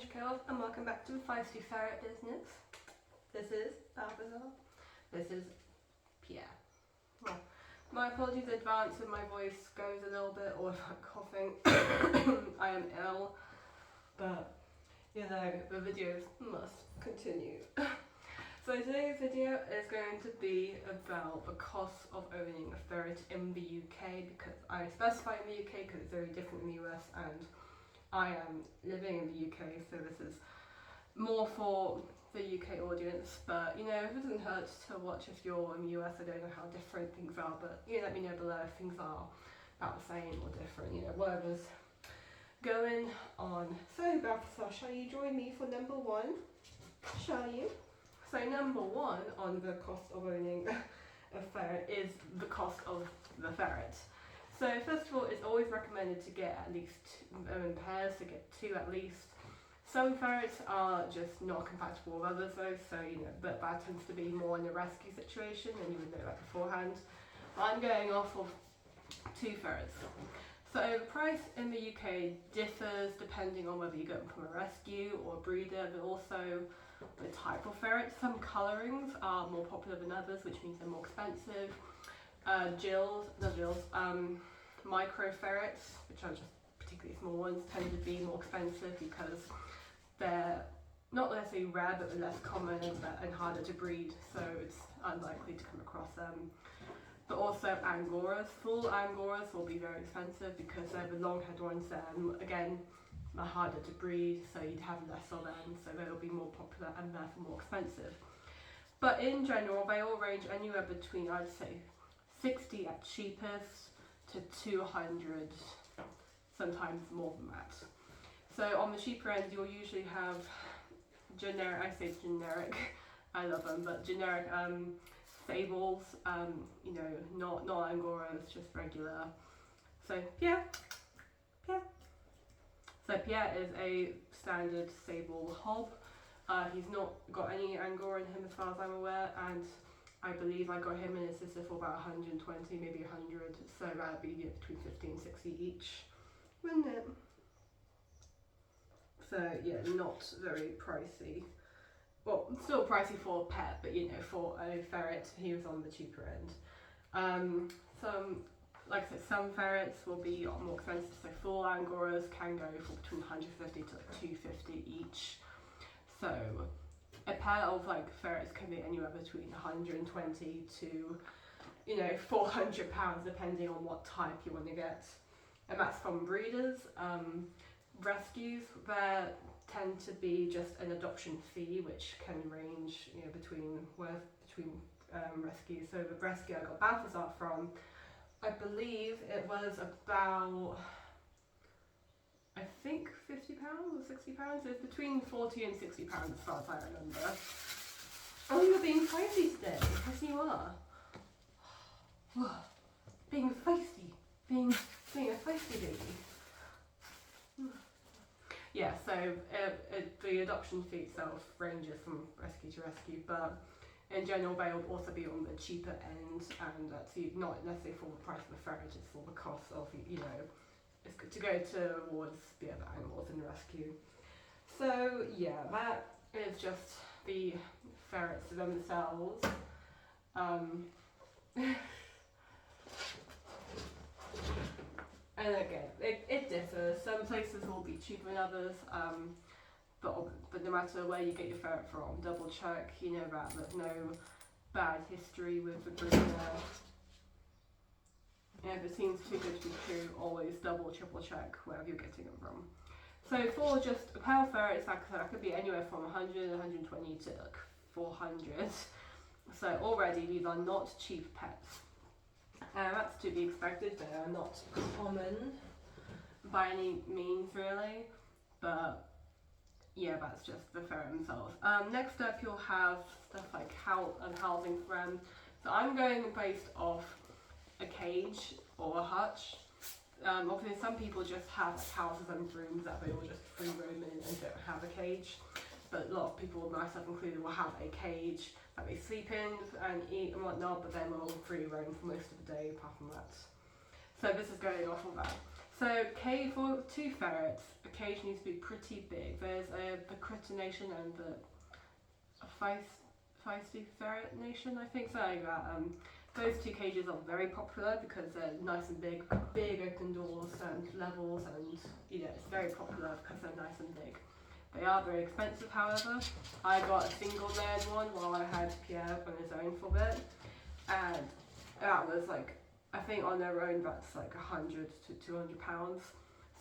MUCH Girls, and welcome back to the Feisty Ferret business. This is Balthazar. This is Pierre. Well, my apologies in advance if my voice goes a little bit or if I'm coughing. I am ill, but you know, the videos must continue. So today's video is going to be about the cost of owning a ferret in the UK, because I specify in the UK because it's very different in the US and I am living in the UK, so this is more for the UK audience. But you know, it doesn't hurt to watch if you're in the US. I don't know how different things are, but you know, let me know below if things are about the same or different, you know, whatever's going on. So Balthazar, shall you join me for number one? Shall you? So number one on the cost of owning a ferret is the cost of the ferret. So first of all, it's always recommended to get at least in pairs, to get two at least. Some ferrets are just not compatible with others though, so you know, but that tends to be more in a rescue situation and you would know that beforehand. But I'm going off of two ferrets. So the price in the UK differs depending on whether you go from a rescue or a breeder, but also the type of ferret. Some colourings are more popular than others, which means they're more expensive. Micro ferrets, which are just particularly small ones, tend to be more expensive because they're not necessarily rare, but they're less common and harder to breed, so it's unlikely to come across them. But also Angoras. Full Angoras will be very expensive because they're the long-haired ones, and again, they're harder to breed, so you'd have less of them, so they'll be more popular and therefore more expensive. But in general, they all range anywhere between, I'd say, 60 at cheapest to 200, sometimes more than that. So on the cheaper end, you'll usually have generic, I say generic, I love them, but generic sables, you know, not Angoras, just regular. So Pierre. So Pierre is a standard sable hob. He's not got any Angora in him as far as I'm aware, and I believe I got him in a sister for about 120, maybe 100, so that would be between 50 and 60 each, wouldn't it? So yeah, not very pricey. Well, still pricey for a pet, but you know, for a ferret, he was on the cheaper end. Like I said, some ferrets will be more expensive, so full Angoras can go for between 150 to 250 each. So a pair of like ferrets can be anywhere between 120 to, you know, £400, depending on what type you want to get. And that's from breeders. Rescues, there tend to be just an adoption fee, which can range, you know, between rescues. So the rescue I got Balthazar from, I believe it was about, I think £50 or £60. It's between £40 and £60 as far as I remember. Oh, you're being feisty today. Yes, you are. Being feisty. Being a feisty baby. Yeah, so the adoption fee itself ranges from rescue to rescue, but in general they will also be on the cheaper end, and that's not necessarily for the price of the ferret, it's for the cost of, you know, it's good to go towards the other animals in the rescue. So yeah, that is just the ferrets themselves. And again, it differs. Some places will be cheaper than others, but no matter where you get your ferret from, double check, you know, that there's no bad history with the breeder. And if it seems too good to be true, always double, triple check wherever you're getting them from. So for just a pair of ferrets, like I said, that could be anywhere from 100, 120 to like 400. So already these are not cheap pets. And that's to be expected. They are not common by any means really, but yeah, that's just the ferret themselves. Next up, you'll have stuff like housing for them. So I'm going based off a cage or a hutch. Obviously some people just have like houses and rooms that they will just free roam in and don't have a cage, but a lot of people, myself included, will have a cage that they sleep in and eat and whatnot, but then will free roam for most of the day apart from that. So this is going off of that. So for 2 ferrets, a cage needs to be pretty big. There's the Critter Nation and the Feisty Ferret Nation, I think, so like that. Those 2 cages are very popular because they're nice and big open doors and levels, and it's very popular because they're nice and big. They are very expensive, however. I got a single layered one while I had Pierre on his own for a bit, and that was like, I think on their own that's like 100 to 200 pounds.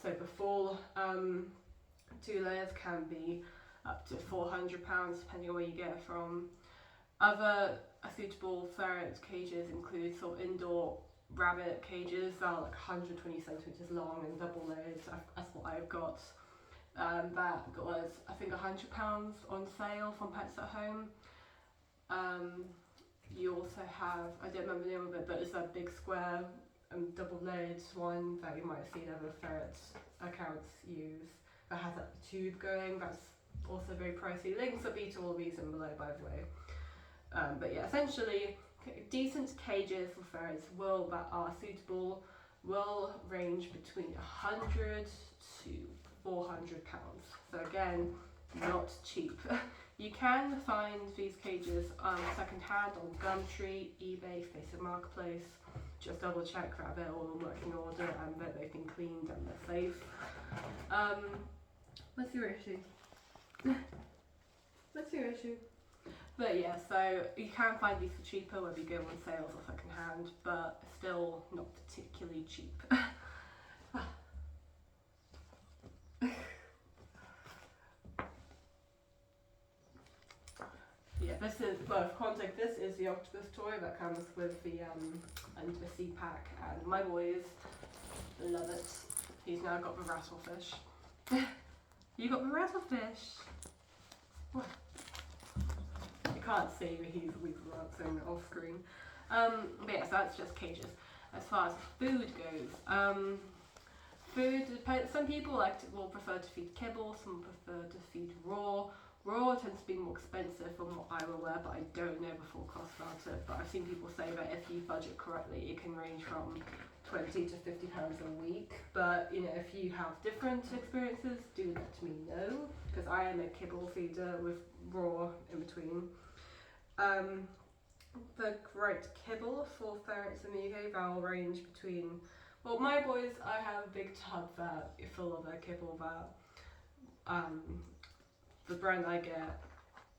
So the full 2 layers can be up to 400 pounds depending on where you get it from. Other suitable ferret cages include sort of indoor rabbit cages that are like 120 centimeters long and double layered. That's what I've got. That was, I think, £100 on sale from Pets at Home. You also have, I don't remember the name of it, but it's that big square double layered one that you might have seen other ferret accounts use, that has that tube going. That's also very pricey. Links will be to all these in below, by the way. But yeah, essentially, decent cages for ferrets that are suitable will range between 100 to 400 pounds. So again, not cheap. You can find these cages second hand on Gumtree, eBay, Facebook Marketplace. Just double check that they're all in working order and that they've been cleaned and they're safe. What's your issue? What's your issue? But yeah, so you can find these for cheaper whether you go on sales or second hand, but still not particularly cheap. Yeah, this is, well, for context, this is the octopus toy that comes with the sea pack, and my boys love it. He's now got the rattlefish. You got the rattlefish? What? You can't see, but we've saying it off screen. But yeah, so that's just cages. As far as food goes, food depends. Some people will prefer to feed kibble, some prefer to feed raw. Raw tends to be more expensive from what I'm aware, but I don't know the full cost about it. But I've seen people say that if you budget correctly, it can range from £20 to £50 a week. But if you have different experiences, do let me know, because I am a kibble feeder with raw in between. The right kibble for ferrets in the UK, that will range between, well, my boys, I have a big tub that full of their kibble that the brand I get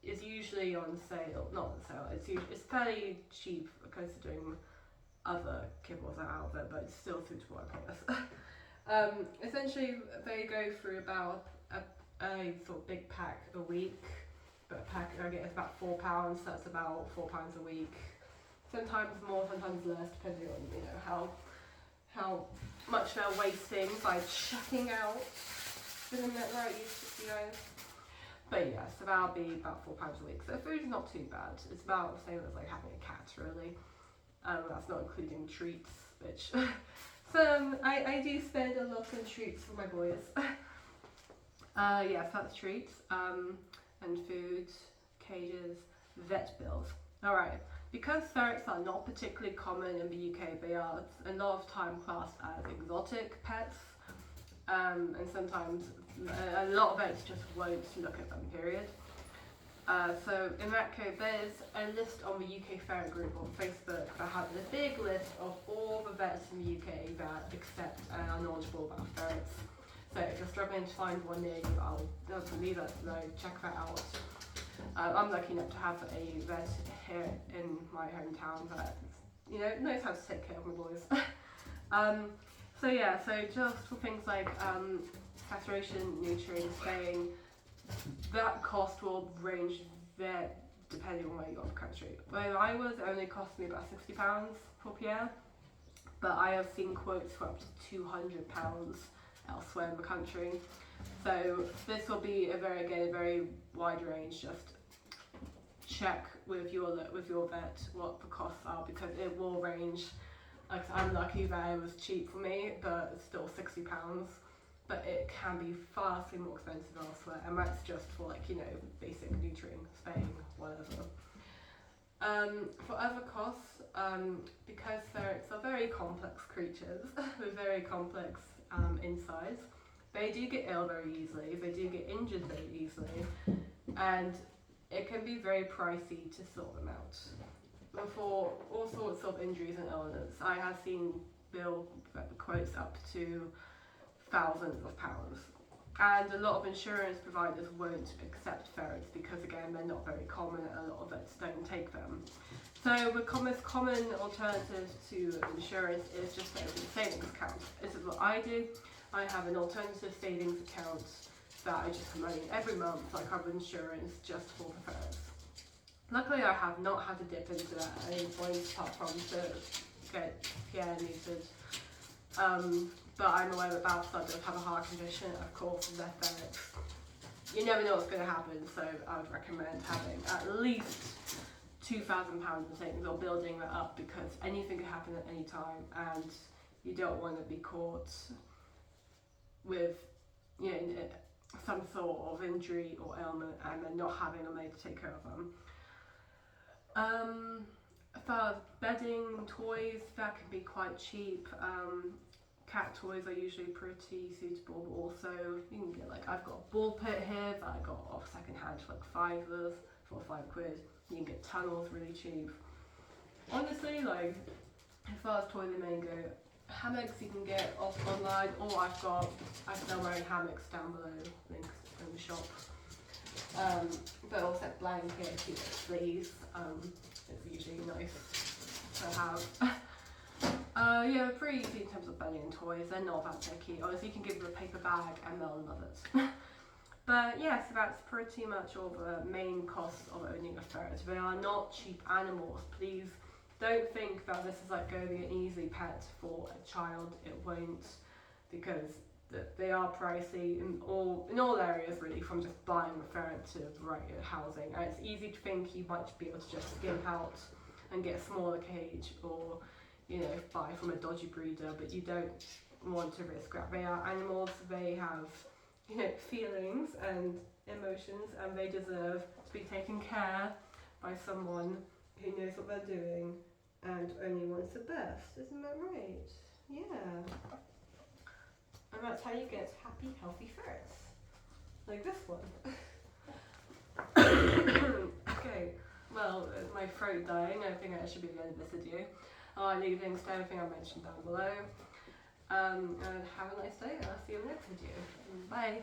is usually on sale, not on sale, it's fairly cheap considering other kibbles that are out there, but it's still suitable, I promise. Essentially, they go through about a sort of big pack a week, but a pack I get is about £4, so that's about £4 a week. Sometimes more, sometimes less, depending on how much they're wasting by checking out. Isn't that right, you guys? But yeah, so that'll be about £4 a week. So food's not too bad. It's about the same as like having a cat, really. That's not including treats, which so I do spend a lot on treats for my boys. Yeah, so that's treats, and food, cages, vet bills. Alright, because ferrets are not particularly common in the UK, they are a lot of time classed as exotic pets, and sometimes a lot of vets just won't look at them, period. So in that case, there's a list on the UK Ferret group on Facebook that has a big list of all the vets in the UK that accept and are knowledgeable about ferrets. So if you're struggling to find one near you, I'll leave that below, check that out. I'm lucky enough to have a vet here in my hometown that knows how to take care of my boys. So yeah, so just for things like castration, neutering, spaying, that cost will range there depending on where you are in the country. Where I was, it only cost me about £60 for Pierre, but I have seen quotes for up to £200 elsewhere in the country. So this will be a very wide range. Just check with your vet what the costs are, because it will range. Like, I'm lucky that it was cheap for me, but it's still £60. But it can be vastly more expensive elsewhere, and that's just for basic neutering, spaying, whatever. For other costs, because ferrets are very complex creatures with very complex insides. They do get ill very easily, they do get injured very easily, and it can be very pricey to sort them out. For all sorts of injuries and illness, I have seen bill quotes up to thousands of pounds. And a lot of insurance providers won't accept ferrets because, again, they're not very common and a lot of vets don't take them. So the most common alternative to insurance is just to open a savings account. This is what I do. I have an alternative savings account that I just come running every month. I cover insurance just for the ferrets. Luckily, I have not had to dip into that at any point apart from to get Pierre neutered. But I'm aware that Balthazar does have a heart condition, of course, they're ferrets. You never know what's going to happen, so I would recommend having at least £2,000 in savings or building that up, because anything could happen at any time and you don't want to be caught with, you know, some sort of injury or ailment and then not having a maid to take care of them. As far as bedding, toys, that can be quite cheap. Cat toys are usually pretty suitable, but also you can get, like, I've got a ball pit here that I got off second hand for like £5 for £5. You can get tunnels really cheap. Honestly, like, as far as toys and main go, hammocks you can get off online, or I sell my own hammocks down below, links in the shop. But also blankets, you know, fleece, it's usually nice to have. Yeah, they're pretty easy in terms of bedding and toys. They're not that picky. Honestly, you can give them a paper bag and they'll love it. But yeah, so that's pretty much all the main costs of owning a ferret. They are not cheap animals. Please don't think that this is like going to be an easy pet for a child. It won't, because they are pricey in all areas, really, from just buying a ferret to housing. And it's easy to think you might be able to just skimp out and get a smaller cage, or, you know, buy from a dodgy breeder, but you don't want to risk that. They are animals, they have, you know, feelings and emotions, and they deserve to be taken care by someone who knows what they're doing and only wants the best. Isn't that right? Yeah. And that's how you get happy, healthy ferrets. Like this one. Okay, well, my throat dying. I think that should be the end of this video. I'll leave links to everything I mentioned down below. And have a nice day, and I'll see you in the next video. Bye.